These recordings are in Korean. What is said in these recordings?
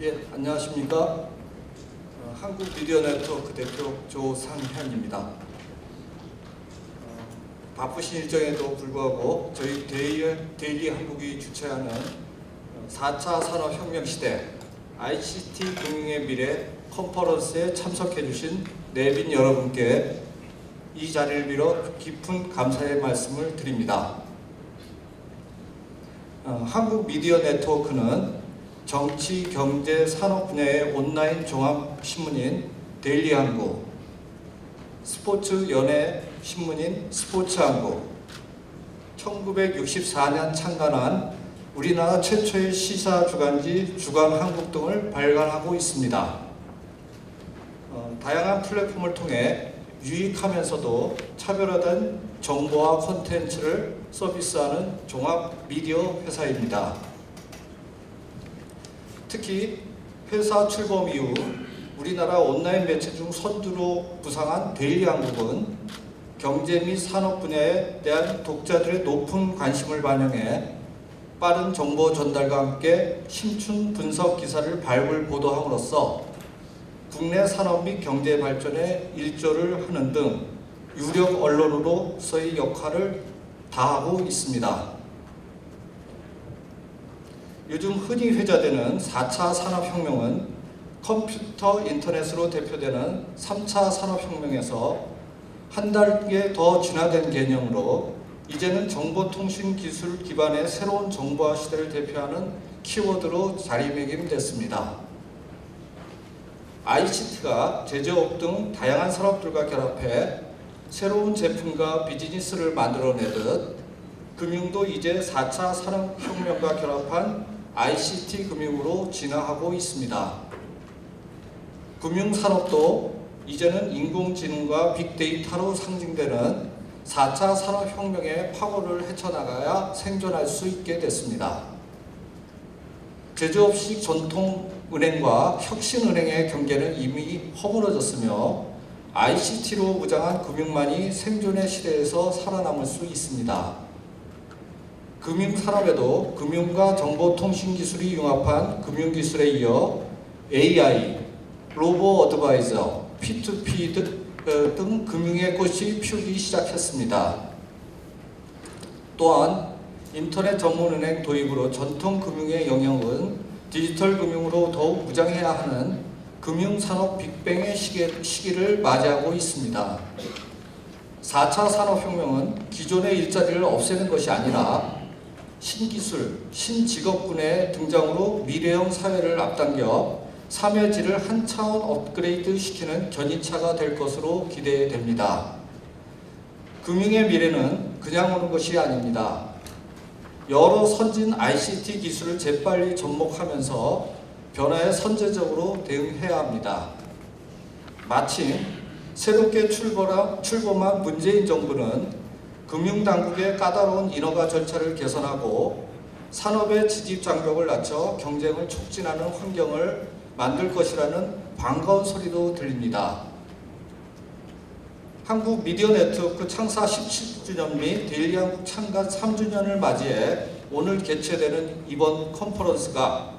예, 안녕하십니까. 한국미디어네트워크 대표 조상현입니다. 바쁘신 일정에도 불구하고 저희 데일리 한국이 주최하는 4차 산업혁명 시대 ICT 금융의 미래 컨퍼런스에 참석해 주신 내빈 여러분께 이 자리를 빌어 깊은 감사의 말씀을 드립니다. 한국미디어네트워크는 정치, 경제, 산업 분야의 온라인 종합신문인 데일리한국, 스포츠, 연예 신문인 스포츠한국, 1964년 창간한 우리나라 최초의 시사 주간지 주간한국 등을 발간하고 있습니다. 다양한 플랫폼을 통해 유익하면서도 차별화된 정보와 콘텐츠를 서비스하는 종합 미디어 회사입니다. 특히 회사 출범 이후 우리나라 온라인 매체 중 선두로 부상한 데일리한국은 경제 및 산업 분야에 대한 독자들의 높은 관심을 반영해 빠른 정보 전달과 함께 심층 분석 기사를 발굴 보도함으로써 국내 산업 및 경제 발전에 일조를 하는 등 유력 언론으로서의 역할을 다하고 있습니다. 요즘 흔히 회자되는 4차 산업혁명은 컴퓨터 인터넷으로 대표되는 3차 산업혁명에서 한 단계 더 진화된 개념으로 이제는 정보통신 기술 기반의 새로운 정보화 시대를 대표하는 키워드로 자리매김됐습니다. ICT가 제조업 등 다양한 산업들과 결합해 새로운 제품과 비즈니스를 만들어내듯 금융도 이제 4차 산업혁명과 결합한 ICT 금융으로 진화하고 있습니다. 금융산업도 이제는 인공지능과 빅데이터로 상징되는 4차 산업혁명의 파고를 헤쳐나가야 생존할 수 있게 됐습니다. 제조업식 전통은행과 혁신은행의 경계는 이미 허물어졌으며 ICT로 무장한 금융만이 생존의 시대에서 살아남을 수 있습니다. 금융산업에도 금융과 정보통신기술이 융합한 금융기술에 이어 AI, 로보 어드바이저, P2P 등 금융의 꽃이 피우기 시작했습니다. 또한 인터넷 전문은행 도입으로 전통금융의 영역은 디지털 금융으로 더욱 무장해야 하는 금융산업 빅뱅의 시기를 맞이하고 있습니다. 4차 산업혁명은 기존의 일자리를 없애는 것이 아니라 신기술, 신직업군의 등장으로 미래형 사회를 앞당겨 삶의 질을 한 차원 업그레이드 시키는 견인차가 될 것으로 기대됩니다. 금융의 미래는 그냥 오는 것이 아닙니다. 여러 선진 ICT 기술을 재빨리 접목하면서 변화에 선제적으로 대응해야 합니다. 마침 새롭게 출범한 문재인 정부는 금융당국의 까다로운 인허가 절차를 개선하고 산업의 지집 장벽을 낮춰 경쟁을 촉진하는 환경을 만들 것이라는 반가운 소리도 들립니다. 한국미디어네트워크 창사 17주년 및 데일리한국 창간 3주년을 맞이해 오늘 개최되는 이번 컨퍼런스가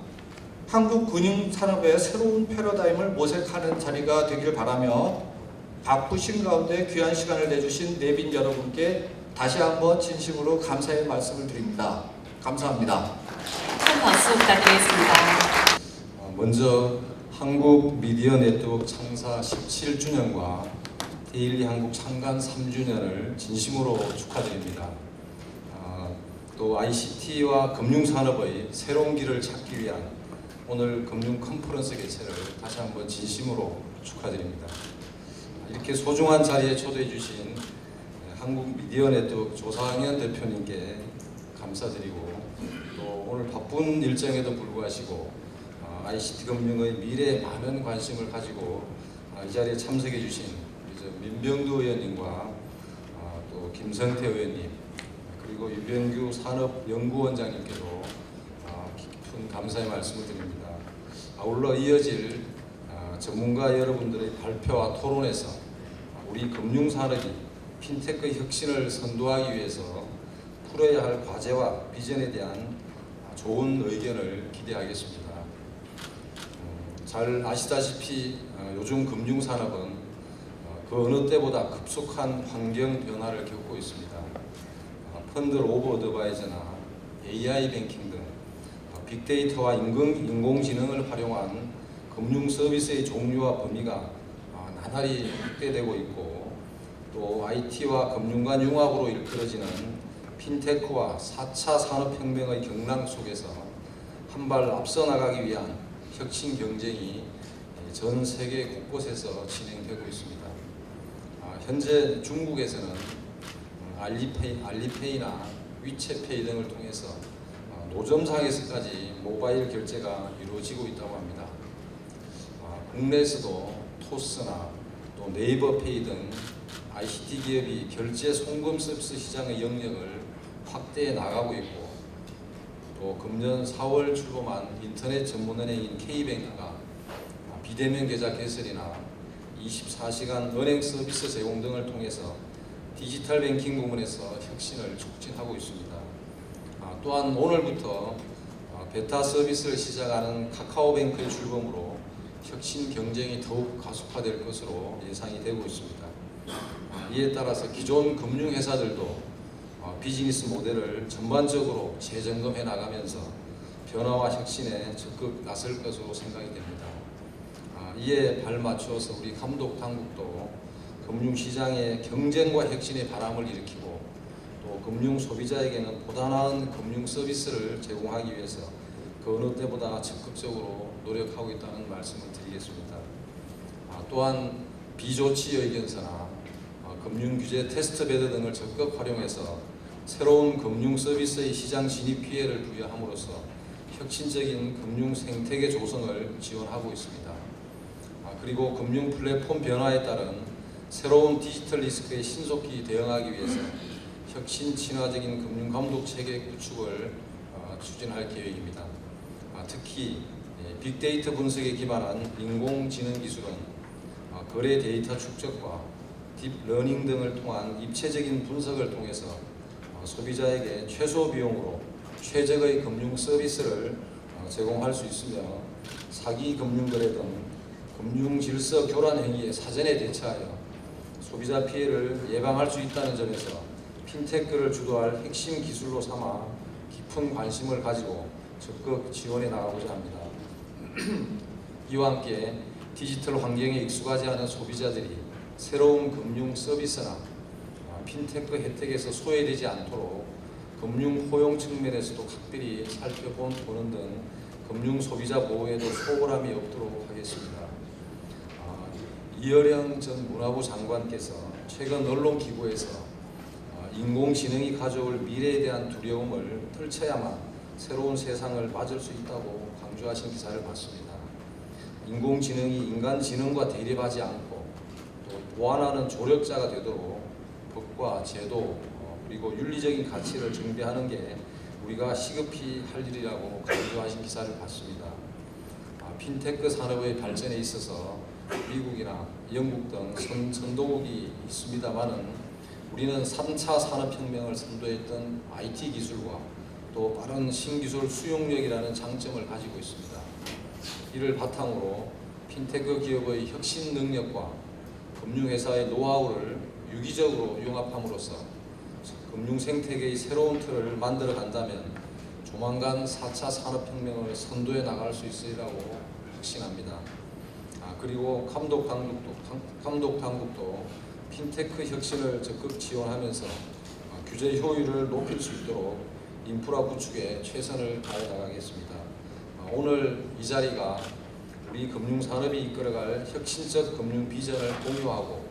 한국 금융산업의 새로운 패러다임을 모색하는 자리가 되길 바라며 바쁘신 가운데 귀한 시간을 내주신 내빈 여러분께 다시 한번 진심으로 감사의 말씀을 드립니다. 감사합니다. 큰 박수 부탁드리겠습니다. 먼저 한국 미디어 네트워크 창사 17주년과 데일리 한국 창간 3주년을 진심으로 축하드립니다. 또 ICT와 금융산업의 새로운 길을 찾기 위한 오늘 금융 컨퍼런스 개최를 다시 한번 진심으로 축하드립니다. 이렇게 소중한 자리에 초대해 주신 한국 미디어 네트워크 조상현 대표님께 감사드리고 또 오늘 바쁜 일정에도 불구하시고 ICT 금융의 미래에 많은 관심을 가지고 이 자리에 참석해 주신 민병두 의원님과 또 김성태 의원님 그리고 유병규 산업연구원장님께도 깊은 감사의 말씀을 드립니다. 아울러 이어질 전문가 여러분들의 발표와 토론에서 우리 금융산업이 핀테크의 혁신을 선도하기 위해서 풀어야 할 과제와 비전에 대한 좋은 의견을 기대하겠습니다. 잘 아시다시피 요즘 금융산업은 그 어느 때보다 급속한 환경 변화를 겪고 있습니다. 펀드 로보 어드바이저나 AI 뱅킹 등 빅데이터와 인공지능을 활용한 금융 서비스의 종류와 범위가 나날이 확대되고 있고, 또 IT와 금융 간 융합으로 일컬어지는 핀테크와 4차 산업혁명의 경랑 속에서 한 발 앞서 나가기 위한 혁신 경쟁이 전 세계 곳곳에서 진행되고 있습니다. 현재 중국에서는 알리페이나 위챗페이 등을 통해서 노점상에서까지 모바일 결제가 이루어지고 있다고 합니다. 국내에서도 토스나 또 네이버페이 등 ICT 기업이 결제 송금 서비스 시장의 영역을 확대해 나가고 있고, 또 금년 4월 출범한 인터넷 전문은행인 K뱅크가 비대면 계좌 개설이나 24시간 은행 서비스 제공 등을 통해서 디지털 뱅킹 부문에서 혁신을 촉진하고 있습니다. 또한 오늘부터 베타 서비스를 시작하는 카카오뱅크의 출범으로 혁신 경쟁이 더욱 가속화될 것으로 예상이 되고 있습니다. 이에 따라서 기존 금융회사들도 비즈니스 모델을 전반적으로 재점검해 나가면서 변화와 혁신에 적극 나설 것으로 생각이 됩니다. 이에 발맞춰서 우리 감독 당국도 금융시장의 경쟁과 혁신의 바람을 일으키고, 또 금융 소비자에게는 보다 나은 금융 서비스를 제공하기 위해서 그 어느 때보다 적극적으로 노력하고 있다는 말씀을 드리겠습니다. 또한 비조치 의견서나 금융규제 테스트베드 등을 적극 활용해서 새로운 금융 서비스의 시장 진입 기회를 부여함으로써 혁신적인 금융 생태계 조성을 지원하고 있습니다. 그리고 금융 플랫폼 변화에 따른 새로운 디지털 리스크에 신속히 대응하기 위해서 혁신 친화적인 금융 감독 체계 구축을 추진할 계획입니다. 특히 빅데이터 분석에 기반한 인공지능 기술은 거래 데이터 축적과 딥러닝 등을 통한 입체적인 분석을 통해서 소비자에게 최소 비용으로 최적의 금융 서비스를 제공할 수 있으며, 사기 금융거래 등 금융 질서 교란 행위에 사전에 대처하여 소비자 피해를 예방할 수 있다는 점에서 핀테크를 주도할 핵심 기술로 삼아 깊은 관심을 가지고 적극 지원해 나가고자 합니다. 이와 함께 디지털 환경에 익숙하지 않은 소비자들이 새로운 금융 서비스나 핀테크 혜택에서 소외되지 않도록 금융 포용 측면에서도 각별히 살펴보는 등 금융 소비자 보호에도 소홀함이 없도록 하겠습니다. 이어령 전 문화부 장관께서 최근 언론기구에서 인공지능이 가져올 미래에 대한 두려움을 떨쳐야만 새로운 세상을 맞을 수 있다고 강조하신 기사를 봤습니다. 인공지능이 인간 지능과 대립하지 않고 또 보완하는 조력자가 되도록 법과 제도 그리고 윤리적인 가치를 정비하는 게 우리가 시급히 할 일이라고 강조하신 기사를 봤습니다. 핀테크 산업의 발전에 있어서 미국이나 영국 등 선도국이 있습니다만은 우리는 3차 산업혁명을 선도했던 IT 기술과 또 빠른 신기술 수용력이라는 장점을 가지고 있습니다. 이를 바탕으로 핀테크 기업의 혁신 능력과 금융회사의 노하우를 유기적으로 융합함으로써 금융 생태계의 새로운 틀을 만들어 간다면 조만간 4차 산업혁명을 선도해 나갈 수 있으리라고 확신합니다. 그리고 감독 당국도 핀테크 혁신을 적극 지원하면서 규제 효율을 높일 수 있도록 인프라 구축에 최선을 다해 나가겠습니다. 오늘 이 자리가 우리 금융산업이 이끌어갈 혁신적 금융 비전을 공유하고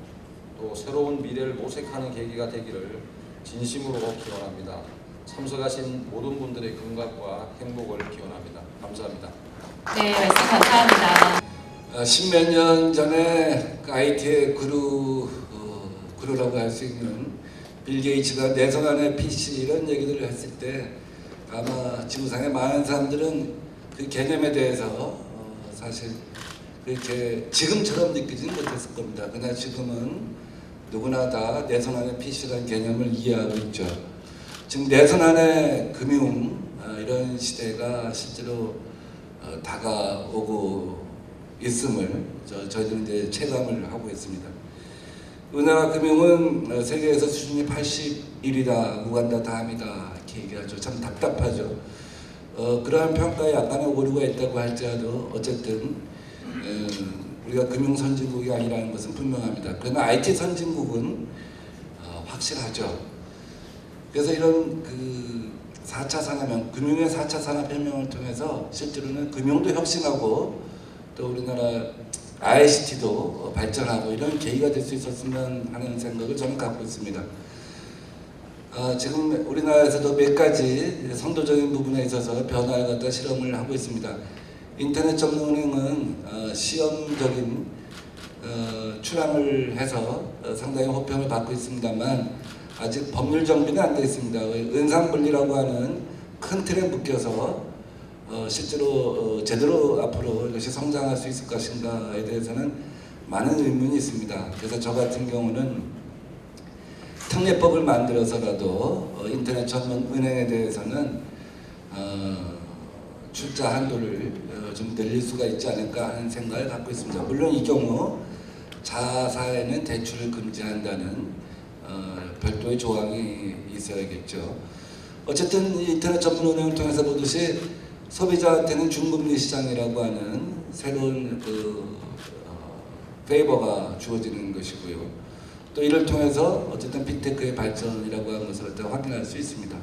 또 새로운 미래를 모색하는 계기가 되기를 진심으로 기원합니다. 참석하신 모든 분들의 건강과 행복을 기원합니다. 감사합니다. 네, 말씀 감사합니다. 10몇 년 전에 IT의 구루라고 할 수 있는 빌 게이츠가 내선 안에 PC 이런 얘기들을 했을 때 아마 지구상의 많은 사람들은 그 개념에 대해서 사실 그렇게 지금처럼 느끼지는 못했을 겁니다. 그러나 지금은 누구나 다 내선 안에 PC라는 개념을 이해하고 있죠. 지금 내선 안에 금융 이런 시대가 실제로 다가오고 있음을 저희들은 이제 체감을 하고 있습니다. 우리나라 금융은 세계에서 수준이 81위다, 우간다 다음이다 이렇게 얘기하죠. 참 답답하죠. 그러한 평가에 약간의 오류가 있다고 할지라도 어쨌든 우리가 금융 선진국이 아니라는 것은 분명합니다. 그러나 IT 선진국은 확실하죠. 그래서 이런 그 4차 산업혁명, 금융의 4차 산업혁명을 통해서 실제로는 금융도 혁신하고 또 우리나라 ICT도 발전하고 이런 계기가 될 수 있었으면 하는 생각을 저는 갖고 있습니다. 지금 우리나라에서도 몇 가지 선도적인 부분에 있어서 변화를 갖다 실험을 하고 있습니다. 인터넷 전문은행은 시험적인 출항을 해서 상당히 호평을 받고 있습니다만 아직 법률 정비는 안 되어 있습니다. 은상분리라고 하는 큰 틀에 묶여서 실제로 제대로 앞으로 이것이 성장할 수 있을 것인가에 대해서는 많은 의문이 있습니다. 그래서 저 같은 경우는 특례법을 만들어서라도 인터넷 전문 은행에 대해서는 출자 한도를 좀 늘릴 수가 있지 않을까 하는 생각을 갖고 있습니다. 물론 이 경우 자사에는 대출을 금지한다는 별도의 조항이 있어야겠죠. 어쨌든 인터넷 전문 은행을 통해서 보듯이 소비자한테는 중금리 시장이라고 하는 새로운 페이버가 주어지는 것이고요. 또 이를 통해서 어쨌든 빅테크의 발전이라고 하는 것을 확인할 수 있습니다.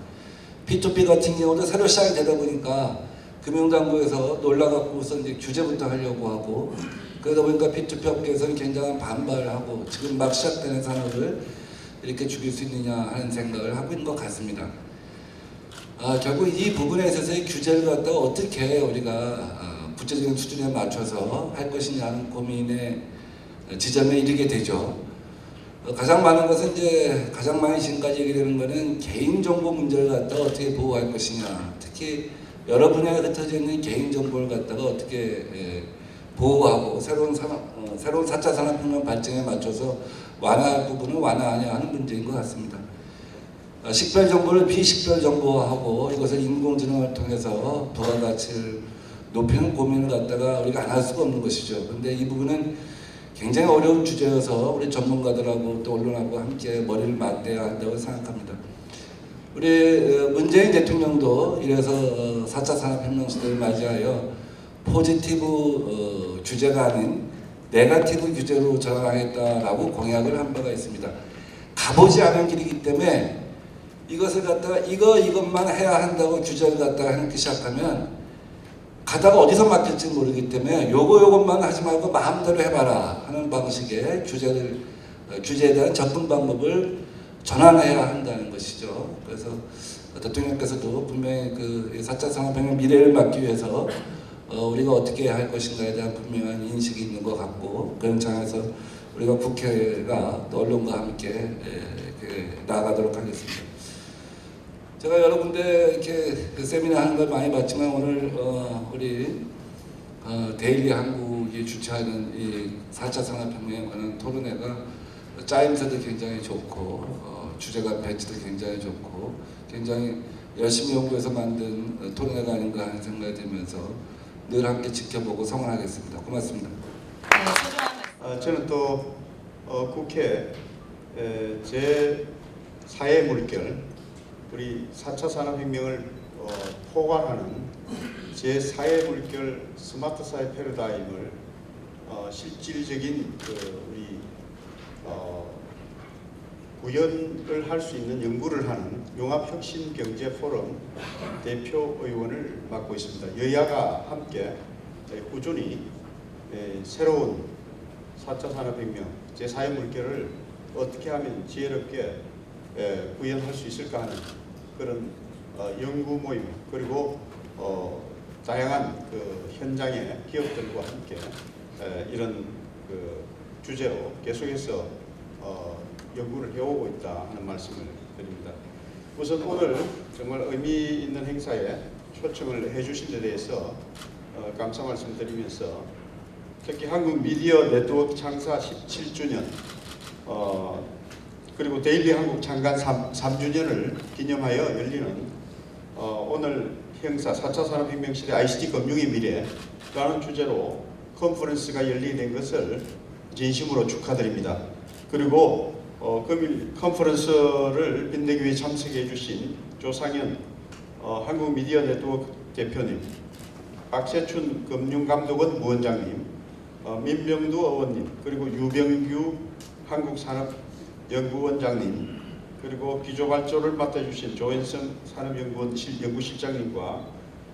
P2P 같은 경우도 새로 시작이 되다 보니까 금융당국에서 놀라갖고서 이제 규제부터 하려고 하고 그러다 보니까 P2P 업계에서는 굉장한 반발을 하고 지금 막 시작되는 산업을 이렇게 죽일 수 있느냐 하는 생각을 하고 있는 것 같습니다. 결국 이 부분에 있어서의 규제를 갖다가 어떻게 우리가 구체적인 수준에 맞춰서 할 것이냐 하는 고민의 지점에 이르게 되죠. 가장 많은 것은 이제 가장 많이 지금까지 얘기되는 것은 개인정보 문제를 갖다가 어떻게 보호할 것이냐, 특히 여러 분야에 흩어져 있는 개인정보를 갖다가 어떻게 보호하고 새로운 4차 산업혁명 발전에 맞춰서 완화할 부분을 완화하냐 하는 문제인 것 같습니다. 식별 정보를 비식별 정보화하고 이것을 인공지능을 통해서 부가가치를 높이는 고민을 갖다가 우리가 안 할 수가 없는 것이죠. 그런데 이 부분은 굉장히 어려운 주제여서 우리 전문가들하고 또 언론하고 함께 머리를 맞대야 한다고 생각합니다. 우리 문재인 대통령도 이래서 4차 산업혁명 시대를 맞이하여 포지티브 규제가 아닌 네거티브 규제로 전환하겠다라고 공약을 한 바가 있습니다. 가보지 않은 길이기 때문에 이것을 갖다가 이것만 해야 한다고 규제를 갖다가 해놓기 시작하면 가다가 어디서 맡길지 모르기 때문에 요것만 하지 말고 마음대로 해봐라 하는 방식의 규제에 대한 접근 방법을 전환해야 한다는 것이죠. 그래서 대통령께서도 분명히 그 4차 산업혁명 미래를 막기 위해서 우리가 어떻게 할 것인가에 대한 분명한 인식이 있는 것 같고 그런 장에서 우리가 국회가 또 언론과 함께 나아가도록 하겠습니다. 제가 여러 군데 이렇게 세미나 하는 걸 많이 봤지만 오늘 우리 데일리 한국이 주최하는 이 4차 산업혁명에 관한 토론회가 짜임새도 굉장히 좋고 주제가 배치도 굉장히 좋고 굉장히 열심히 연구해서 만든 토론회가 아닌가 하는 생각이 들면서 늘 함께 지켜보고 성원하겠습니다. 고맙습니다. 네, 소중한 말씀. 저는 또 국회 제4의 물결 우리 4차 산업혁명을 포괄하는 제4의 물결 스마트 사회 패러다임을 실질적인 우리 구현을 할 수 있는 연구를 하는 용합혁신경제포럼 대표 의원을 맡고 있습니다. 여야가 함께 꾸준히 새로운 4차 산업혁명 제4의 물결을 어떻게 하면 지혜롭게 구현할 수 있을까 하는 그런 연구 모임 그리고 다양한 그 현장의 기업들과 함께 이런 그 주제로 계속해서 연구를 해오고 있다 하는 말씀을 드립니다. 우선 오늘 정말 의미 있는 행사에 초청을 해주신 데 대해서 감사 말씀드리면서 특히 한국 미디어 네트워크 창사 17주년 그리고 데일리 한국 창간 3주년을 기념하여 열리는 오늘 행사 4차 산업혁명 시대 ICT 금융의 미래라는 주제로 컨퍼런스가 열리게 된 것을 진심으로 축하드립니다. 그리고 금일 컨퍼런스를 빛내기 위해 참석해 주신 조상현 한국미디어네트워크 대표님, 박세춘 금융감독원 부원장님, 민병두 의원님, 그리고 유병규 한국산업연구원장님, 그리고 기조발조를 맡아주신 조현성 산업연구원 연구실장님과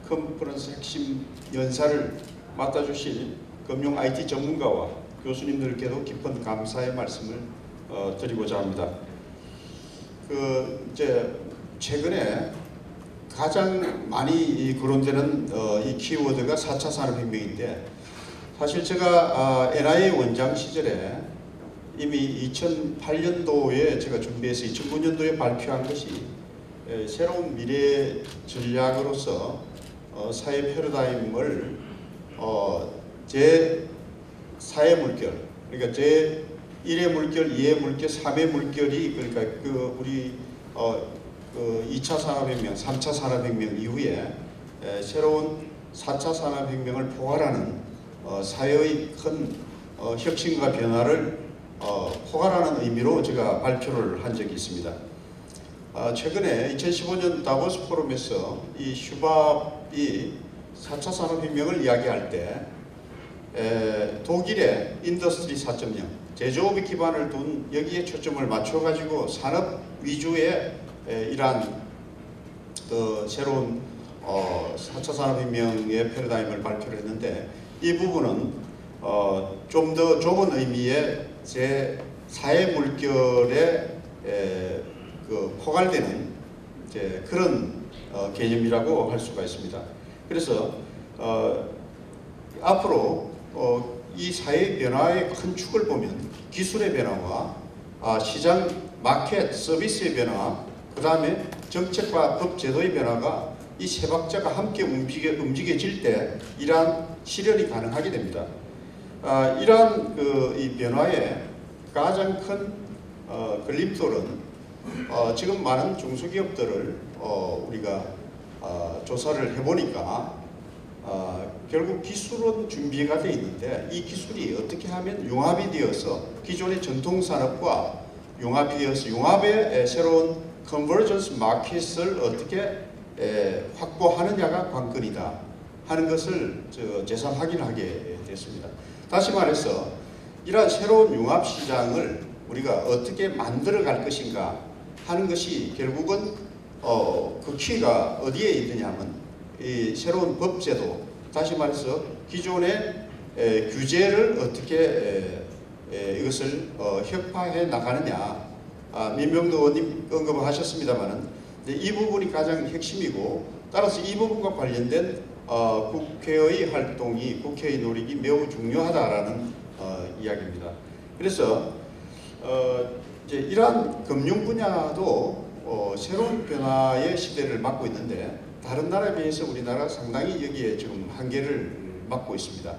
컨퍼런스 핵심 연사를 맡아주신 금융 IT 전문가와 교수님들께도 깊은 감사의 말씀을 드리고자 합니다. 이제 최근에 가장 많이 거론되는 이 키워드가 4차 산업혁명인데, 사실 제가 NIA 원장 시절에 이미 2008년도에 제가 준비해서 2009년도에 발표한 것이 새로운 미래 전략으로서 사회 패러다임을 제 4의 물결, 그러니까 제 1의 물결, 2의 물결, 3의 물결이, 그러니까 우리 2차 산업혁명, 3차 산업혁명 이후에 새로운 4차 산업혁명을 포괄하는 사회의 큰 혁신과 변화를 포괄하는 의미로 제가 발표를 한 적이 있습니다. 최근에 2015년 다보스 포럼에서 이 슈밥이 4차 산업혁명을 이야기할 때 독일의 인더스트리 4.0, 제조업의 기반을 둔 여기에 초점을 맞춰가지고 산업 위주의 이러한 새로운 4차 산업혁명의 패러다임을 발표를 했는데, 이 부분은 좀 더 좁은 의미의 제 4의 물결에 포괄되는 그런 개념이라고 할 수가 있습니다. 그래서 앞으로 이 사회 변화의 큰 축을 보면 기술의 변화와 시장, 마켓, 서비스의 변화, 그 다음에 정책과 법 제도의 변화가 이 세 박자가 함께 움직여질 때 이러한 실현이 가능하게 됩니다. 이러한 이 변화의 가장 큰 걸림돌은 지금 많은 중소기업들을 우리가 조사를 해보니까 결국 기술은 준비가 되어 있는데, 이 기술이 어떻게 하면 융합이 되어서 기존의 전통산업과 융합이 되어서 융합의 새로운 컨버전스 마켓을 어떻게 확보하느냐가 관건이다 하는 것을 재산 확인하게 됐습니다. 다시 말해서 이러한 새로운 융합 시장을 우리가 어떻게 만들어 갈 것인가 하는 것이 결국은 그 키가 어디에 있느냐 하면 이 새로운 법제도, 다시 말해서 기존의 규제를 어떻게 이것을 혁파해 나가느냐. 민병두 의원님 언급하셨습니다만은 이 부분이 가장 핵심이고, 따라서 이 부분과 관련된 국회의 활동이, 국회의 노력이 매우 중요하다라는 이야기입니다. 그래서 이제 이러한 금융 분야도 새로운 변화의 시대를 맞고 있는데, 다른 나라에 비해서 우리나라 상당히 여기에 지금 한계를 맞고 있습니다.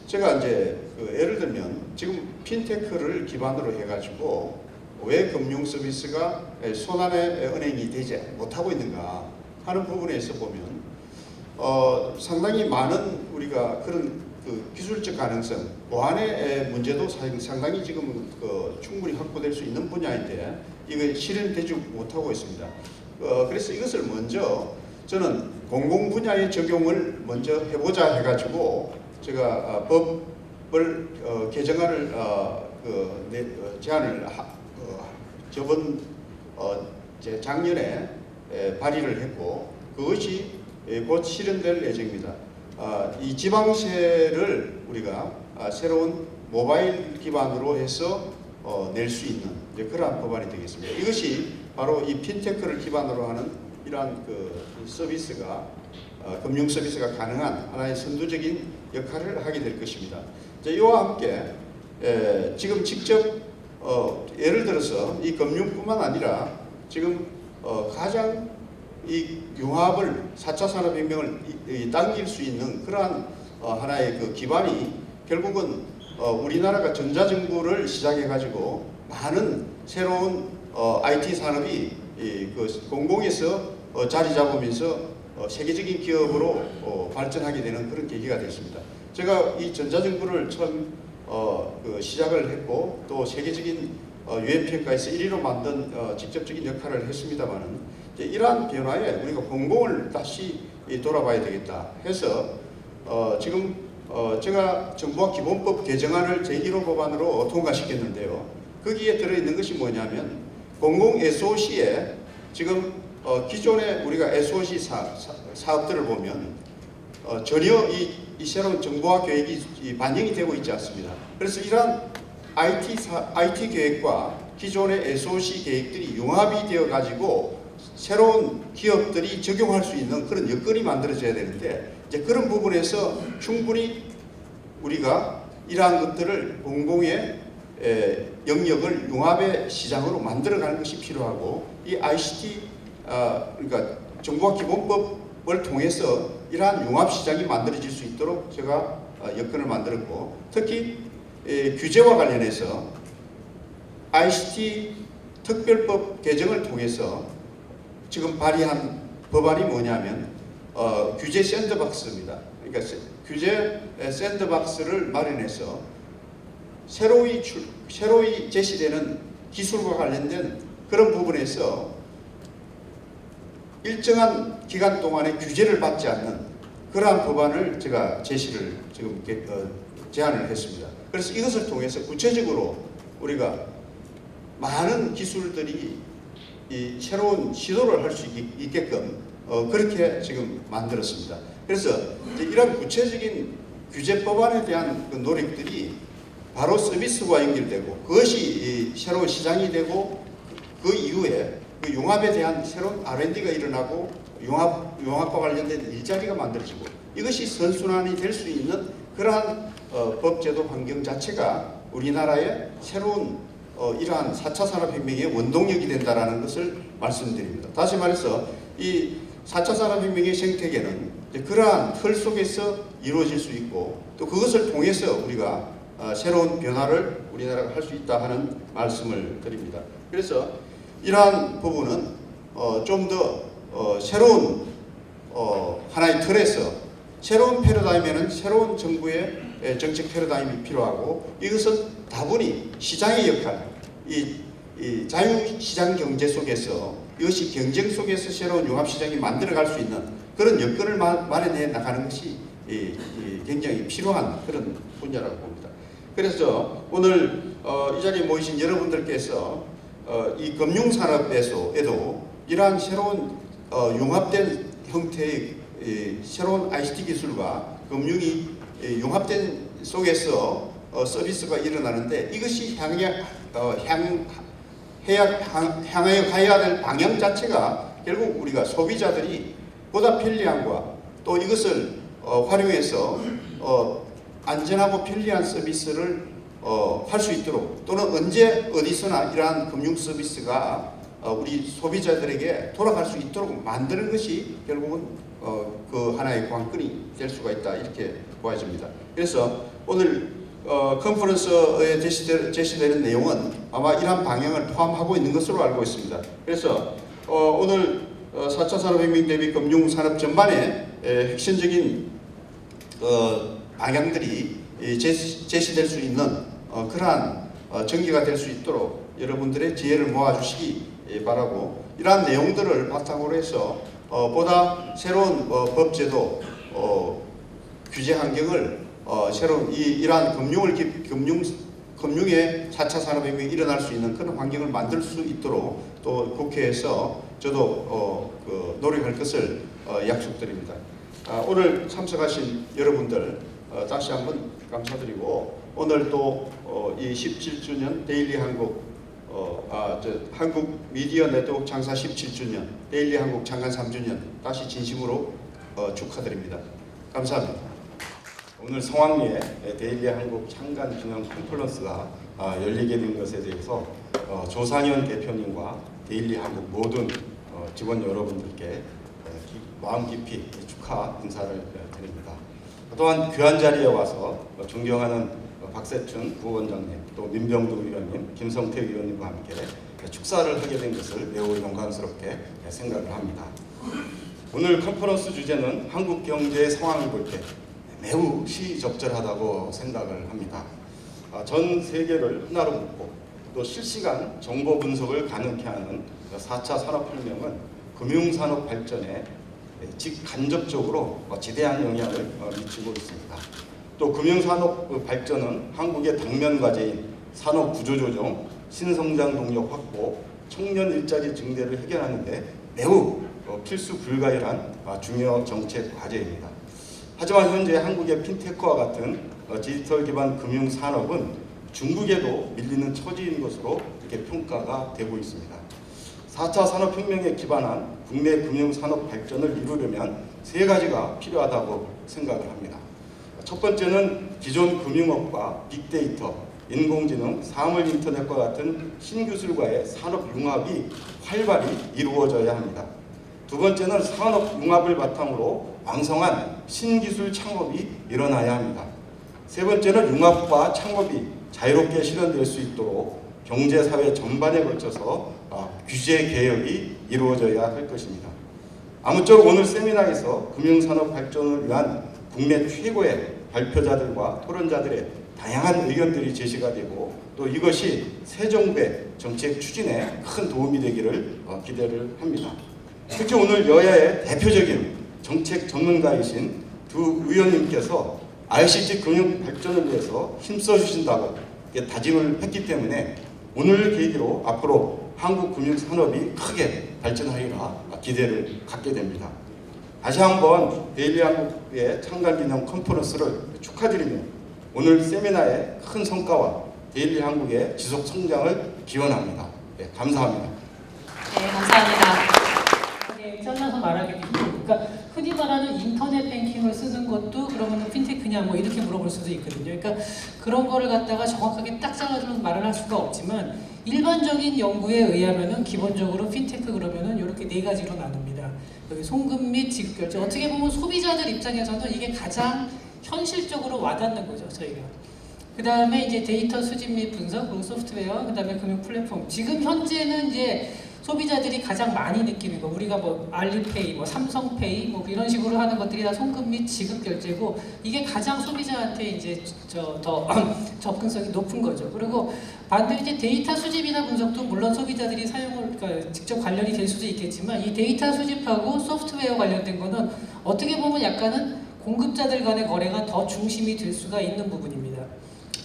제가 이제 예를 들면 지금 핀테크를 기반으로 해가지고 왜 금융 서비스가 손안의 은행이 되지 못하고 있는가 하는 부분에서 보면 상당히 많은 우리가 그런 기술적 가능성, 보안의 문제도 상당히 지금 충분히 확보될 수 있는 분야인데 이거 실현되지 못하고 있습니다. 그래서 이것을 먼저 저는 공공 분야의 적용을 먼저 해보자 해가지고 제가 법을 개정안을 제안을 저번 작년에 발의를 했고, 그것이 곧 실현될 예정입니다. 이 지방세를 우리가 새로운 모바일 기반으로 해서 낼 수 있는 그러한 법안이 되겠습니다. 이것이 바로 이 핀테크를 기반으로 하는 이러한 서비스가 금융 서비스가 가능한 하나의 선두적인 역할을 하게 될 것입니다. 이와 함께 지금 직접 예를 들어서 이 금융뿐만 아니라 지금 가장 이 융합을 4차 산업혁명을 당길 수 있는 그러한 하나의 기반이 결국은 우리나라가 전자정부를 시작해 가지고 많은 새로운 IT 산업이 공공에서 자리 잡으면서 세계적인 기업으로 발전하게 되는 그런 계기가 됐습니다. 제가 이 전자정부를 처음 시작을 했고 또 세계적인 유엔 평가에서 1위로 만든 직접적인 역할을 했습니다만은 이러한 변화에 우리가 공공을 다시 돌아봐야 되겠다 해서 지금 제가 정부와 기본법 개정안을 제1호 법안으로 통과시켰는데요. 거기에 들어있는 것이 뭐냐면 공공 SOC에 지금 기존에 우리가 SOC 사업들을 보면 전혀 이 새로운 정보화 계획이 반영이 되고 있지 않습니다. 그래서 이러한 IT 계획과 기존의 SOC 계획들이 융합이 되어 가지고 새로운 기업들이 적용할 수 있는 그런 여건이 만들어져야 되는데 이제 그런 부분에서 충분히 우리가 이러한 것들을 공공의 영역을 융합의 시장으로 만들어가는 것이 필요하고 이 ICT 그러니까 정보화 기본법을 통해서 이러한 융합 시장이 만들어질 수 있도록 제가 여건을 만들었고 특히 규제와 관련해서 ICT 특별법 개정을 통해서 지금 발의한 법안이 뭐냐면 규제 샌드박스입니다. 그러니까 규제 샌드박스를 마련해서 새로이 제시되는 기술과 관련된 그런 부분에서 일정한 기간 동안에 규제를 받지 않는 그러한 법안을 제가 제시를 지금 제안을 했습니다. 그래서 이것을 통해서 구체적으로 우리가 많은 기술들이 이 새로운 시도를 할 수 있게끔 그렇게 지금 만들었습니다. 그래서 이런 구체적인 규제 법안에 대한 그 노력들이 바로 서비스와 연결되고 그것이 새로운 시장이 되고 그 이후에 그 융합에 대한 새로운 R&D가 일어나고 융합과 관련된 일자리가 만들어지고 이것이 선순환이 될 수 있는 그러한 법제도 환경 자체가 우리나라의 새로운 이러한 4차 산업혁명의 원동력이 된다는 것을 말씀드립니다. 다시 말해서 이 4차 산업혁명의 생태계는 그러한 틀 속에서 이루어질 수 있고 또 그것을 통해서 우리가 새로운 변화를 우리나라가 할 수 있다 하는 말씀을 드립니다. 그래서 이러한 부분은 좀 더 새로운 하나의 틀에서 새로운 패러다임에는 새로운 정부의 정책 패러다임이 필요하고 이것은 다분히 시장의 역할, 이 자유시장 경제 속에서 이것이 경쟁 속에서 새로운 융합시장이 만들어갈 수 있는 그런 여건을 마련해 나가는 것이 굉장히 필요한 그런 분야라고 봅니다. 그래서 오늘 이 자리에 모이신 여러분들께서 이 금융산업에도 이러한 새로운 융합된 형태의 새로운 ICT 기술과 금융이 융합된 속에서 서비스가 일어나는데 이것이 향하여 가야 될 방향 자체가 결국 우리가 소비자들이 보다 편리함과 또 이것을 활용해서 안전하고 편리한 서비스를 할 수 있도록 또는 언제 어디서나 이러한 금융 서비스가 우리 소비자들에게 돌아갈 수 있도록 만드는 것이 결국은 그 하나의 관건이 될 수가 있다 이렇게 보아집니다. 그래서 오늘 컨퍼런스에 제시되는 내용은 아마 이러한 방향을 포함하고 있는 것으로 알고 있습니다. 그래서 오늘 4차 산업혁명 대비 금융산업 전반의 핵심적인 방향들이 제시될 수 있는 그러한 전개가 될 수 있도록 여러분들의 지혜를 모아주시기 바라고 이러한 내용들을 바탕으로 해서 보다 새로운 법제도 규제 환경을 새로운 이러한 금융의 4차 산업혁명이 일어날 수 있는 그런 환경을 만들 수 있도록 또 국회에서 저도 노력할 것을 약속드립니다. 오늘 참석하신 여러분들 다시 한번 감사드리고 오늘 또 이 17주년 데일리 한국 한국 미디어 네트워크 창사 17주년 데일리 한국 창간 3주년 다시 진심으로 축하드립니다. 감사합니다. 오늘 성황리에 데일리 한국 창간 기념 컨퍼런스가 열리게 된 것에 대해서 조상현 대표님과 데일리 한국 모든 직원 여러분들께 마음 깊이 축하 인사를 드립니다. 또한 귀한 자리에 와서 존경하는 박세춘 부원장님, 또 민병두 위원님, 김성태 위원님과 함께 축사를 하게 된 것을 매우 영광스럽게 생각을 합니다. 오늘 컨퍼런스 주제는 한국 경제의 상황을 볼 때 매우 시적절하다고 생각을 합니다. 전 세계를 하나로 묶고 또 실시간 정보 분석을 가능케 하는 4차 산업혁명은 금융산업 발전에 직간접적으로 지대한 영향을 미치고 있습니다. 또 금융산업 발전은 한국의 당면 과제인 산업 구조조정, 신성장 동력 확보, 청년 일자리 증대를 해결하는 데 매우 필수 불가일한 중요 정책 과제입니다. 하지만 현재 한국의 핀테크와 같은 디지털 기반 금융 산업은 중국에도 밀리는 처지인 것으로 이렇게 평가가 되고 있습니다. 4차 산업혁명에 기반한 국내 금융 산업 발전을 이루려면 세 가지가 필요하다고 생각을 합니다. 첫 번째는 기존 금융업과 빅데이터, 인공지능, 사물 인터넷과 같은 신기술과의 산업 융합이 활발히 이루어져야 합니다. 두 번째는 산업 융합을 바탕으로 왕성한 신기술 창업이 일어나야 합니다. 세 번째는 융합과 창업이 자유롭게 실현될 수 있도록 경제, 사회 전반에 걸쳐서 규제 개혁이 이루어져야 할 것입니다. 아무쪼록 오늘 세미나에서 금융산업 발전을 위한 국내 최고의 발표자들과 토론자들의 다양한 의견들이 제시가 되고 또 이것이 새 정부의 정책 추진에 큰 도움이 되기를 기대를 합니다. 특히 오늘 여야의 대표적인 정책 전문가이신 두 의원님께서 ICT 금융 발전을 위해서 힘써 주신다고 다짐을 했기 때문에 오늘 계기로 앞으로 한국 금융 산업이 크게 발전하리라 기대를 갖게 됩니다. 다시 한번 데일리 한국의 창간 기념 컨퍼런스를 축하드리며 오늘 세미나의 큰 성과와 데일리 한국의 지속 성장을 기원합니다. 네, 감사합니다. 네, 감사합니다. 네, 잘라서 말하기 그러니까 흔히 말하는 인터넷 뱅킹을 쓰는 것도 그러면 핀테크냐 뭐 이렇게 물어볼 수도 있거든요. 그러니까 그런 거를 갖다가 정확하게 딱 잘라서 말을 할 수가 없지만 일반적인 연구에 의하면은 기본적으로 핀테크 그러면은 이렇게 네 가지로 나눕니다. 여기 송금 및 지급 결제. 어떻게 보면 소비자들 입장에서는 이게 가장 현실적으로 와닿는 거죠, 저희가. 그 다음에 이제 데이터 수집 및 분석, 그리고 소프트웨어, 그 다음에 금융 플랫폼. 지금 현재는 이제 소비자들이 가장 많이 느끼는 거, 우리가 뭐 알리페이, 뭐 삼성페이, 뭐 이런 식으로 하는 것들이 다 송금 및 지급 결제고 이게 가장 소비자한테 이제 더 접근성이 높은 거죠. 그리고 반대로 이제 데이터 수집이나 분석도 물론 소비자들이 사용을 그러니까 직접 관련이 될 수도 있겠지만 이 데이터 수집하고 소프트웨어 관련된 거는 어떻게 보면 약간은 공급자들 간의 거래가 더 중심이 될 수가 있는 부분입니다.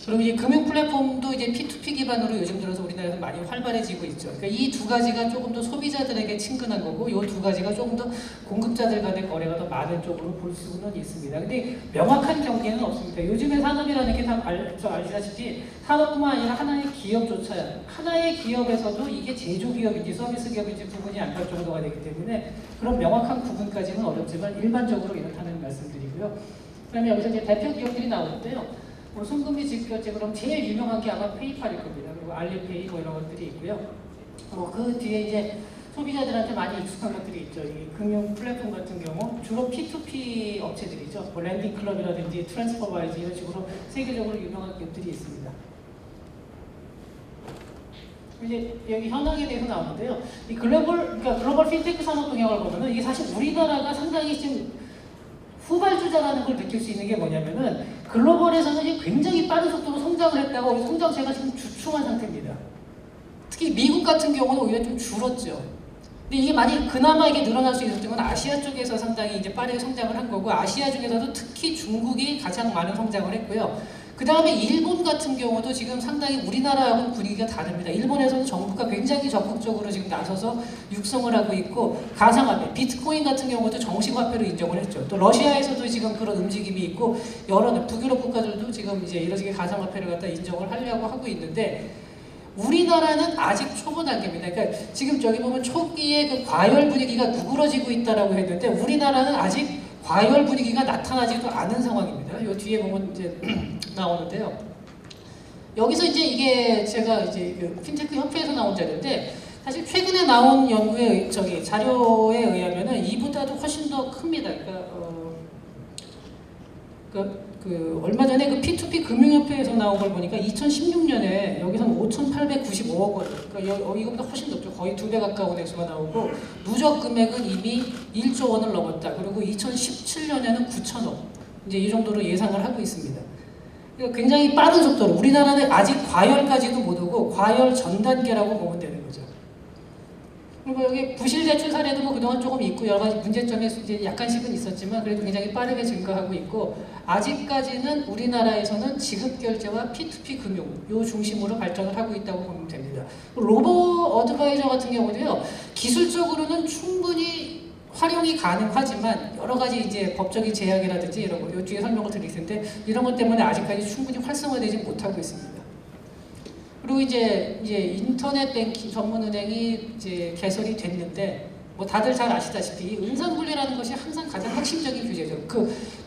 그리고 이제 금융 플랫폼도 이제 P2P 기반으로 요즘 들어서 우리나라에서 많이 활발해지고 있죠. 그러니까 이 두 가지가 조금 더 소비자들에게 친근한 거고, 이 두 가지가 조금 더 공급자들 간의 거래가 더 많은 쪽으로 볼 수는 있습니다. 근데 명확한 경계는 없습니다. 요즘의 산업이라는 게 다 아시다시피 산업뿐만 아니라 하나의 기업조차 하나의 기업에서도 이게 제조기업인지 서비스 기업인지 구분이 안 갈 정도가 되기 때문에 그런 명확한 구분까지는 어렵지만 일반적으로 이렇다는 말씀드리고요. 그다음에 여기서 이제 대표 기업들이 나오는데요. 뭐 송금 및 지급 결제 그럼 제일 유명한 게 아마 페이팔일 겁니다. 그리고 알리페이 뭐 이런 것들이 있고요. 뭐 그 뒤에 이제 소비자들한테 많이 익숙한 것들이 있죠. 이 금융 플랫폼 같은 경우 주로 P2P 업체들이죠. 뭐 랜딩클럽이라든지 트랜스퍼와이즈 이런 식으로 세계적으로 유명한 기업들이 있습니다. 이제 여기 현황에 대해서 나오는데요. 이 그러니까 글로벌 핀테크 산업 동향을 보면은 이게 사실 우리나라가 상당히 지금 후발주자라는 걸 느낄 수 있는 게 뭐냐면은 글로벌에서는 지금 굉장히 빠른 속도로 성장을 했다가 우리 성장세가 지금 주춤한 상태입니다. 특히 미국 같은 경우는 오히려 좀 줄었죠. 근데 이게 많이 그나마 이게 늘어날 수 있었던 건 아시아 쪽에서 상당히 이제 빠르게 성장을 한 거고 아시아 중에서도 특히 중국이 가장 많은 성장을 했고요. 그 다음에 일본 같은 경우도 지금 상당히 우리나라하고는 분위기가 다릅니다. 일본에서는 정부가 굉장히 적극적으로 지금 나서서 육성을 하고 있고 가상화폐, 비트코인 같은 경우도 정식화폐로 인정을 했죠. 또 러시아에서도 지금 그런 움직임이 있고 여러 북유럽 국가들도 지금 이제 이런 식의 가상화폐를 갖다 인정을 하려고 하고 있는데 우리나라는 아직 초보 단계입니다. 그러니까 지금 저기 보면 초기에 그 과열 분위기가 누그러지고 있다라고 했는데 우리나라는 아직 과열 분위기가 나타나지도 않은 상황입니다. 요 뒤에 보면 이제 나오는데요. 여기서 이제 이게 제가 이제 그 핀테크 협회에서 나온 자료인데 사실 최근에 나온 연구의 자료에 의하면은 이보다도 훨씬 더 큽니다. 그러니까 얼마 전에 그 P2P 금융협회에서 나온 걸 보니까 2016년에 여기서는 5,895억 원, 그러니까 이거보다 훨씬 높죠. 거의 2배 가까운 액수가 나오고 누적 금액은 이미 1조 원을 넘었다. 그리고 2017년에는 9천억, 이제 이 정도로 예상을 하고 있습니다. 그러니까 굉장히 빠른 속도로 우리나라는 아직 과열까지도 못 오고 과열 전 단계라고 보면 되는 거죠. 그리고 여기 부실 대출 사례도 뭐 그동안 조금 있고 여러 가지 문제점이 이제 약간씩은 있었지만 그래도 굉장히 빠르게 증가하고 있고 아직까지는 우리나라에서는 지급결제와 P2P 금융 요 중심으로 발전을 하고 있다고 보면 됩니다. 로보 어드바이저 같은 경우도요 기술적으로는 충분히 활용이 가능하지만 여러 가지 이제 법적인 제약이라든지 이런 거 요 뒤에 설명을 드릴 텐데 이런 것 때문에 아직까지 충분히 활성화되지 못하고 있습니다. 그리고 이제 인터넷 뱅킹 전문은행이 이제 개설이 됐는데 뭐 다들 잘 아시다시피 은산분리라는 것이 항상 가장 핵심적인 규제죠.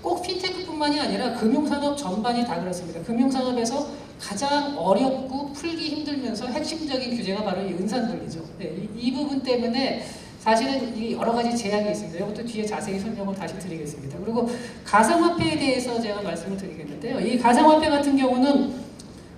꼭 핀테크뿐만이 아니라 금융산업 전반이 다 그렇습니다. 금융산업에서 가장 어렵고 풀기 힘들면서 핵심적인 규제가 바로 이 은산분리죠. 네, 이 부분 때문에 사실은 이 여러 가지 제약이 있습니다. 이것도 뒤에 자세히 설명을 다시 드리겠습니다. 그리고 가상화폐에 대해서 제가 말씀을 드리겠는데요. 이 가상화폐 같은 경우는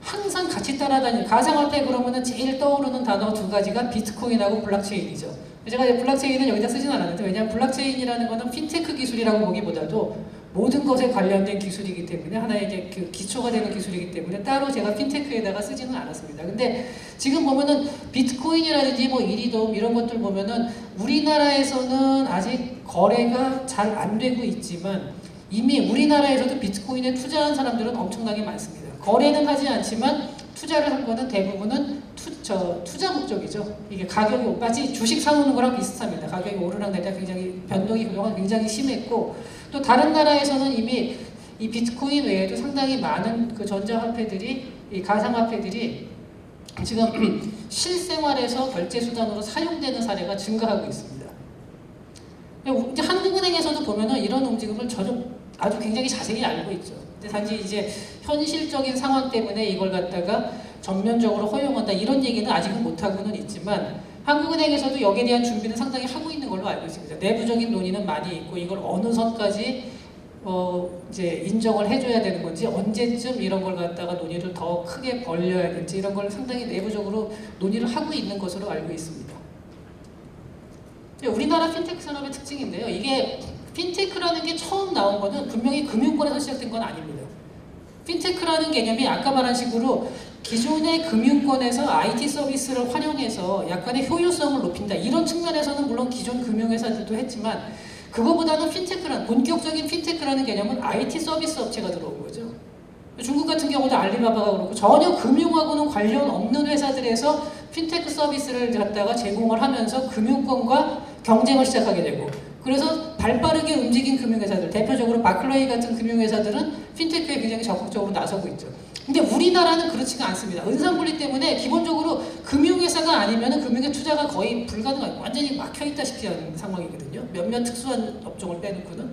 항상 같이 따라다니는 가상화폐 그러면은 제일 떠오르는 단어 두 가지가 비트코인하고 블록체인이죠. 제가 블록체인은 여기다 쓰진 않았는데 왜냐하면 블록체인이라는 거는 핀테크 기술이라고 보기보다도 모든 것에 관련된 기술이기 때문에 하나의 이제 그 기초가 되는 기술이기 때문에 따로 제가 핀테크에다가 쓰지는 않았습니다. 근데 지금 보면은 비트코인이라든지 뭐 이리돔 이런 것들 보면은 우리나라에서는 아직 거래가 잘 안 되고 있지만 이미 우리나라에서도 비트코인에 투자한 사람들은 엄청나게 많습니다. 거래는 하지 않지만 투자를 한 거는 대부분은 투자 목적이죠. 이게 가격이 마치 주식 사놓는 거랑 비슷합니다. 가격이 오르락 내리락 굉장히 변동이 그동안 굉장히 심했고 또 다른 나라에서는 이미 이 비트코인 외에도 상당히 많은 그 전자화폐들이 이 가상화폐들이 지금 실생활에서 결제 수단으로 사용되는 사례가 증가하고 있습니다. 이제 한국은행에서도 보면은 이런 움직임을 아주 굉장히 자세히 알고 있죠. 근데 단지 이제 현실적인 상황 때문에 이걸 갖다가 전면적으로 허용한다 이런 얘기는 아직은 못하고는 있지만 한국은행에서도 여기에 대한 준비는 상당히 하고 있는 걸로 알고 있습니다. 내부적인 논의는 많이 있고 이걸 어느 선까지 이제 인정을 해줘야 되는 건지 언제쯤 이런 걸 갖다가 논의를 더 크게 벌려야 될지 이런 걸 상당히 내부적으로 논의를 하고 있는 것으로 알고 있습니다. 우리나라 핀테크 산업의 특징인데요. 이게 핀테크라는 게 처음 나온 거는 분명히 금융권에서 시작된 건 아닙니다. 핀테크라는 개념이 아까 말한 식으로 기존의 금융권에서 IT 서비스를 활용해서 약간의 효율성을 높인다. 이런 측면에서는 물론 기존 금융회사들도 했지만 그거보다는 본격적인 핀테크라는 개념은 IT 서비스 업체가 들어온 거죠. 중국 같은 경우도 알리바바가 그렇고 전혀 금융하고는 관련 없는 회사들에서 핀테크 서비스를 갖다가 제공을 하면서 금융권과 경쟁을 시작하게 되고 그래서 발빠르게 움직인 금융회사들, 대표적으로 바클레이 같은 금융회사들은 핀테크에 굉장히 적극적으로 나서고 있죠. 근데 우리나라는 그렇지가 않습니다. 은산분리 때문에 기본적으로 금융회사가 아니면 금융의 투자가 거의 불가능하고 완전히 막혀있다시피 하는 상황이거든요. 몇몇 특수한 업종을 빼놓고는.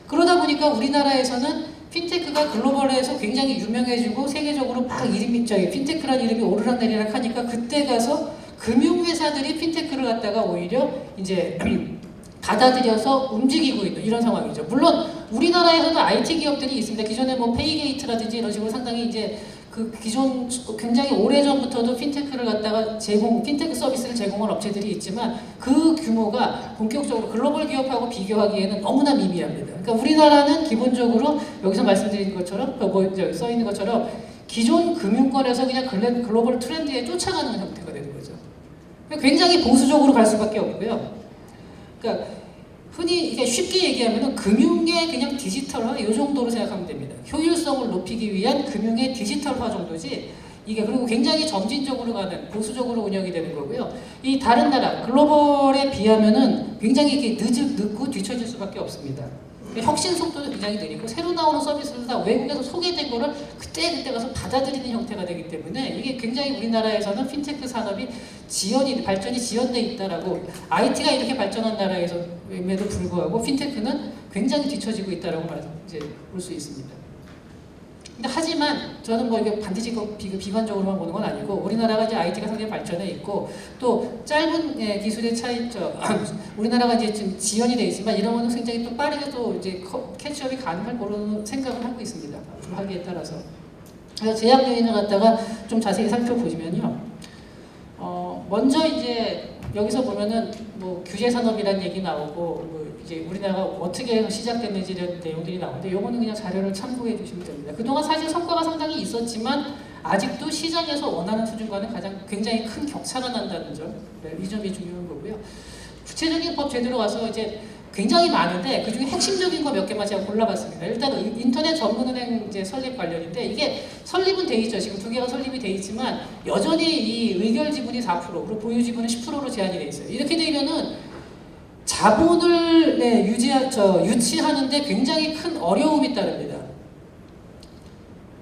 그러다 보니까 우리나라에서는 핀테크가 글로벌에서 굉장히 유명해지고 세계적으로 막 핀테크라는 이름이 오르락내리락 하니까 그때 가서 금융회사들이 핀테크를 갖다가 오히려 이제 받아들여서 움직이고 있는 이런 상황이죠. 물론 우리나라에서도 IT 기업들이 있습니다. 기존에 뭐 페이게이트라든지 이런 식으로 상당히 이제 그 기존 굉장히 오래전부터도 핀테크를 갖다가 핀테크 서비스를 제공한 업체들이 있지만 그 규모가 본격적으로 글로벌 기업하고 비교하기에는 너무나 미미합니다. 그러니까 우리나라는 기본적으로 여기서 말씀드린 것처럼 여기 써 있는 것처럼 기존 금융권에서 그냥 글로벌 트렌드에 쫓아가는 형태가 되는 거죠. 굉장히 보수적으로 갈 수밖에 없고요. 그러니까 흔히 이게 쉽게 얘기하면 금융의 그냥 디지털화 이 정도로 생각하면 됩니다. 효율성을 높이기 위한 금융의 디지털화 정도지 이게 그리고 굉장히 점진적으로 가는 보수적으로 운영이 되는 거고요. 이 다른 나라 글로벌에 비하면은 굉장히 이렇게 늦고 뒤처질 수밖에 없습니다. 혁신 속도도 굉장히 느리고 새로 나오는 서비스를 다 외국에서 소개된 거를 그때 가서 받아들이는 형태가 되기 때문에 이게 굉장히 우리나라에서는 핀테크 산업이 발전이 지연돼 있다라고 IT가 이렇게 발전한 나라에서임에도 불구하고 핀테크는 굉장히 뒤처지고 있다라고 이제 볼 수 있습니다. 근데 하지만 저는 뭐 이게 반드시 비관적으로만 보는 건 아니고 우리나라가 이제 IT가 상당히 발전해 있고 또 짧은 기술의 우리나라가 이제 지금 지연이 돼 있지만 이런 거는 굉장히 또 빠르게 또 이제 캐치업이 가능할 거로 생각을 하고 있습니다. 앞으로 하기에 따라서. 그래서 제약 요인을 갖다가 좀 자세히 살펴보시면요. 먼저 이제 여기서 보면은 뭐 규제 산업이라는 얘기 나오고 뭐 이제 우리나라가 어떻게 해서 시작됐는지 이런 내용들이 나오는데 요거는 그냥 자료를 참고해 주시면 됩니다. 그동안 사실 성과가 상당히 있었지만 아직도 시장에서 원하는 수준과는 가장 굉장히 큰 격차가 난다는 점, 네, 이 점이 중요한 거고요. 구체적인 법 제도로 가서 이제 굉장히 많은데 그 중에 핵심적인 거 몇 개만 제가 골라봤습니다. 일단 인터넷 전문은행 이제 설립 관련인데 이게 설립은 돼 있죠. 지금 2개가 설립이 돼 있지만 여전히 이 의결 지분이 4% 그리고 보유 지분은 10%로 제한이 돼 있어요. 이렇게 되면은 자본을 유치하는데 굉장히 큰 어려움이 따릅니다.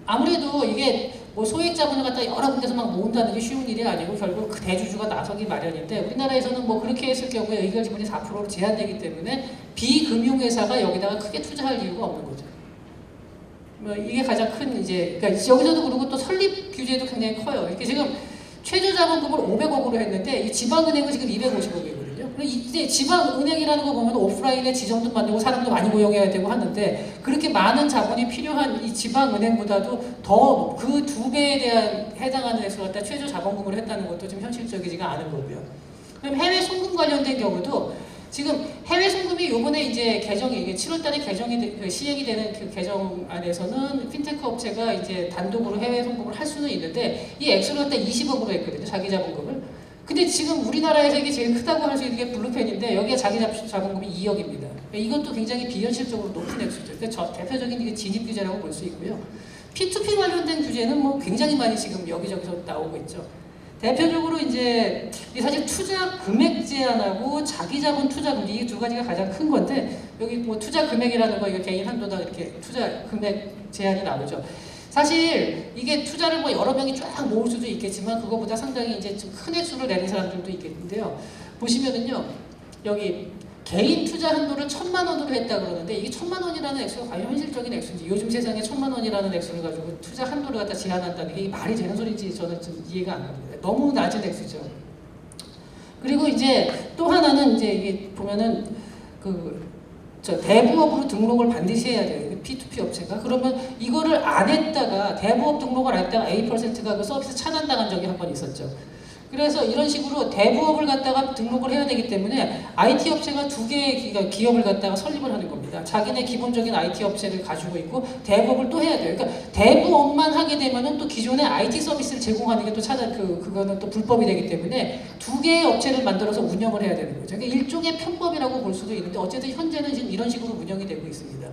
아무래도 이게 뭐 소액 자본을 갖다 여러 군데서 막 모은다는 게 쉬운 일이 아니고 결국 그 대주주가 나서기 마련인데 우리나라에서는 뭐 그렇게 했을 경우에 의결 지분이 4%로 제한되기 때문에 비금융회사가 여기다가 크게 투자할 이유가 없는 거죠. 뭐 이게 가장 큰 이제 그러니까 여기서도 그리고 또 설립 규제도 굉장히 커요. 이렇게 지금 최저 자본금을 500억으로 했는데 이 지방은행은 지금 250억이거든요. 이제 지방은행이라는 거 보면 오프라인에 지점도 만들고 사람도 많이 고용해야 되고 하는데 그렇게 많은 자본이 필요한 이 지방은행보다도 더 그 2배에 대한 해당하는 액수 갖다 최저 자본금을 했다는 것도 좀 현실적이지가 않은 거고요. 그럼 해외 송금 관련된 경우도 지금 해외 송금이 요번에 이제 개정이 이게 7월달에 개정이 시행이 되는 그 개정 안에서는 핀테크 업체가 이제 단독으로 해외 송금을 할 수는 있는데 이 액수를 갖다 20억으로 했거든요. 자기 자본금을. 근데 지금 우리나라에서 이게 제일 크다고 할 수 있는 게 블루펜인데 여기에 자기 자본금이 2억입니다. 이것도 굉장히 비현실적으로 높은 액수죠. 그러니까 대표적인 이게 진입 규제라고 볼 수 있고요. P2P 관련된 규제는 뭐 굉장히 많이 지금 여기저기서 나오고 있죠. 대표적으로 이제 사실 투자 금액 제한하고 자기 자본 투자 금리 이 두 가지가 가장 큰 건데 여기 뭐 투자 금액이라는 거 이거 개인 한도다 이렇게 투자 금액 제한이 나오죠. 사실 이게 투자를 뭐 여러 명이 쫙 모을 수도 있겠지만 그거보다 상당히 이제 좀 큰 액수를 내는 사람들도 있겠는데요. 보시면은요 여기 개인 투자 한도를 1,000만 원으로 했다 그러는데 이게 1,000만 원이라는 액수가 과연 현실적인 액수인지 요즘 세상에 1,000만 원이라는 액수를 가지고 투자 한도를 갖다 제한한다는 게 말이 되는 소리인지 저는 좀 이해가 안 갑니다. 너무 낮은 액수죠. 그리고 이제 또 하나는 이제 이게 보면은 대부업으로 등록을 반드시 해야 돼요. P2P 업체가. 그러면 이거를 안 했다가 대부업 등록을 안 했다가 A%가 그 서비스 차단당한 적이 한 번 있었죠. 그래서 이런 식으로 대부업을 갖다가 등록을 해야 되기 때문에 IT 업체가 2개의 기업을 갖다가 설립을 하는 겁니다. 자기네 기본적인 IT 업체를 가지고 있고 대부업을 또 해야 돼요. 그러니까 대부업만 하게 되면은 또 기존의 IT 서비스를 제공하는 게 또 그거는 또 불법이 되기 때문에 2개의 업체를 만들어서 운영을 해야 되는 거죠. 그러니까 일종의 편법이라고 볼 수도 있는데 어쨌든 현재는 지금 이런 식으로 운영이 되고 있습니다.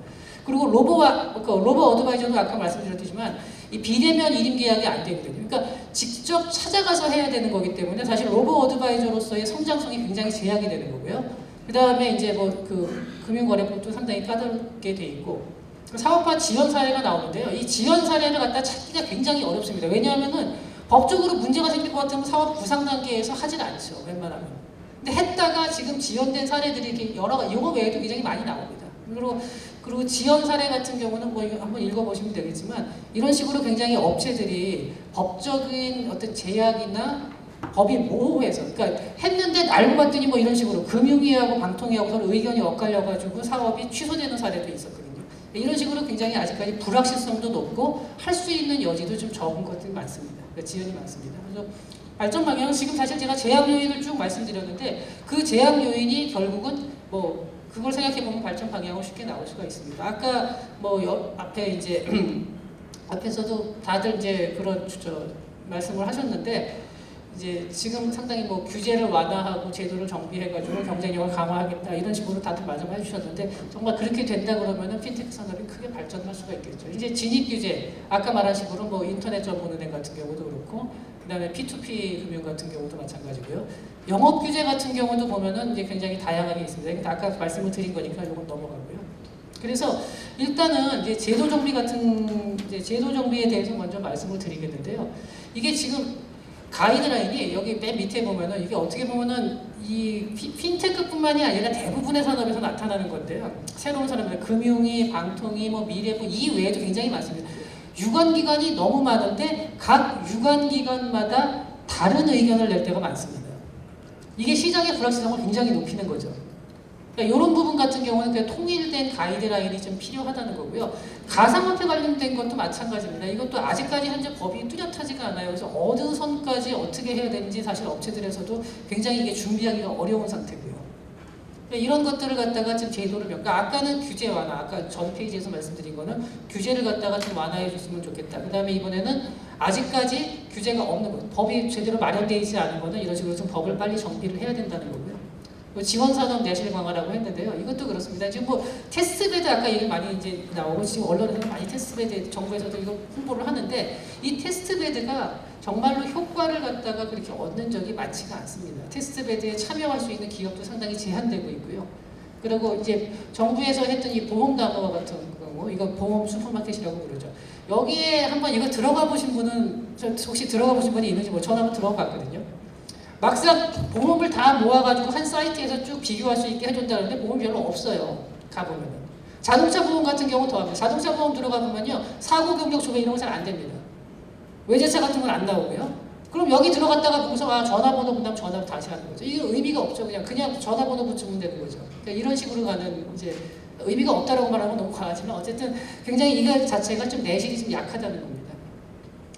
그리고 로보 어드바이저도 아까 말씀드렸지만 이 비대면 1인 계약이 안 되거든요. 그러니까 직접 찾아가서 해야 되는 거기 때문에 사실 로보 어드바이저로서의 성장성이 굉장히 제약이 되는 거고요. 그 다음에 이제 뭐 금융거래법도 상당히 까다롭게 돼 있고 사업화 지원 사례가 나오는데요. 이 지원 사례를 갖다 찾기가 굉장히 어렵습니다. 왜냐하면은 법적으로 문제가 생길 것 같으면 사업 구상 단계에서 하진 않죠. 웬만하면. 근데 했다가 지금 지연된 사례들이 이렇게 이거 외에도 굉장히 많이 나옵니다. 그리고 지연 사례 같은 경우는 뭐 이거 한번 읽어보시면 되겠지만 이런 식으로 굉장히 업체들이 법적인 어떤 제약이나 법이 모호해서 그러니까 했는데 알고 봤더니 뭐 이런 식으로 금융위하고 방통위하고 서로 의견이 엇갈려가지고 사업이 취소되는 사례도 있었거든요. 이런 식으로 굉장히 아직까지 불확실성도 높고 할 수 있는 여지도 좀 적은 것들이 많습니다. 그러니까 지연이 많습니다. 그래서 발전 방향은 지금 사실 제가 제약 요인을 쭉 말씀드렸는데 그 제약 요인이 결국은 뭐 그걸 생각해보면 발전 방향은 쉽게 나올 수가 있습니다. 아까 뭐 앞에 이제 앞에서도 다들 이제 그런 말씀을 하셨는데 이제 지금 상당히 뭐 규제를 완화하고 제도를 정비해가지고 경쟁력을 강화하겠다 이런 식으로 다들 말씀해 주셨는데 정말 그렇게 된다 그러면은 핀테크 산업이 크게 발전할 수가 있겠죠. 이제 진입 규제 아까 말한 식으로 뭐 인터넷 전문은행 같은 경우도 그렇고 그다음에 P2P 금융 같은 경우도 마찬가지고요. 영업 규제 같은 경우도 보면은 이제 굉장히 다양하게 있습니다. 아까 말씀을 드린 거니까 이건 넘어가고요. 그래서 일단은 이제 제도 정비에 대해서 먼저 말씀을 드리겠는데요. 이게 지금 가이드라인이 여기 맨 밑에 보면은 이게 어떻게 보면은 이 핀테크뿐만이 아니라 대부분의 산업에서 나타나는 건데요. 새로운 산업들 금융이, 방통위, 뭐 미래부 이 외에도 굉장히 많습니다. 유관기관이 너무 많은데 각 유관기관마다 다른 의견을 낼 때가 많습니다. 이게 시장의 불확실성을 굉장히 높이는 거죠. 그러니까 이런 부분 같은 경우는 그냥 통일된 가이드라인이 좀 필요하다는 거고요. 가상화폐 관련된 것도 마찬가지입니다. 이것도 아직까지 현재 법이 뚜렷하지가 않아요. 그래서 어느 선까지 어떻게 해야 되는지 사실 업체들에서도 굉장히 이게 준비하기가 어려운 상태고요. 이런 것들을 갖다가 지금 제도를 그러니까 아까는 규제 완화, 아까 전 페이지에서 말씀드린 거는 규제를 갖다가 좀 완화해 줬으면 좋겠다. 그 다음에 이번에는 아직까지 규제가 없는 것, 법이 제대로 마련되어 있지 않은 거는 이런 식으로 좀 법을 빨리 정비를 해야 된다는 거고요. 지원산업 내실 강화라고 했는데요. 이것도 그렇습니다. 지금 뭐 테스트베드 아까 얘기 많이 이제 나오고 지금 언론에서는 많이 테스트베드 정부에서도 이거 홍보를 하는데 이 테스트베드가 정말로 효과를 갖다가 그렇게 얻는 적이 많지가 않습니다. 테스트베드에 참여할 수 있는 기업도 상당히 제한되고 있고요. 그리고 이제 정부에서 했던 이 보험 담화와 같은 경우, 이거 보험 슈퍼마켓이라고 그러죠. 여기에 한번 이거 들어가 보신 분은 혹시 들어가 보신 분이 있는지 뭐 저는 한번 들어가 봤거든요. 막상 보험을 다 모아가지고 한 사이트에서 쭉 비교할 수 있게 해준다는데 보험이 별로 없어요. 가보면은. 자동차 보험 같은 경우 더합니다. 자동차 보험 들어가 보면요. 사고 경력 조회 이런 거 잘 안 됩니다. 외제차 같은 건 안 나오고요. 그럼 여기 들어갔다가 보고서 아 전화번호 그 다음 전화를 다시 하는 거죠. 이게 의미가 없죠. 그냥 전화번호 붙이면 되는 거죠. 그러니까 이런 식으로 가는 이제 의미가 없다라고 말하면 너무 과하지만 어쨌든 굉장히 이거 자체가 좀 내실이 좀 약하다는 겁니다.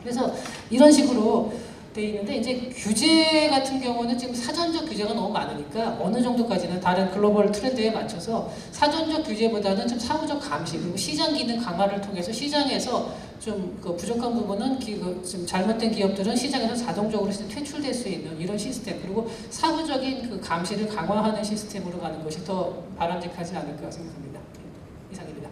그래서 이런 식으로 돼 있는데 이제 규제 같은 경우는 지금 사전적 규제가 너무 많으니까 어느 정도까지는 다른 글로벌 트렌드에 맞춰서 사전적 규제보다는 좀 사후적 감시 그리고 시장 기능 강화를 통해서 시장에서 좀 그 부족한 부분은 좀 잘못된 기업들은 시장에서 자동적으로 퇴출될 수 있는 이런 시스템 그리고 사후적인 그 감시를 강화하는 시스템으로 가는 것이 더 바람직하지 않을까 생각합니다. 이상입니다.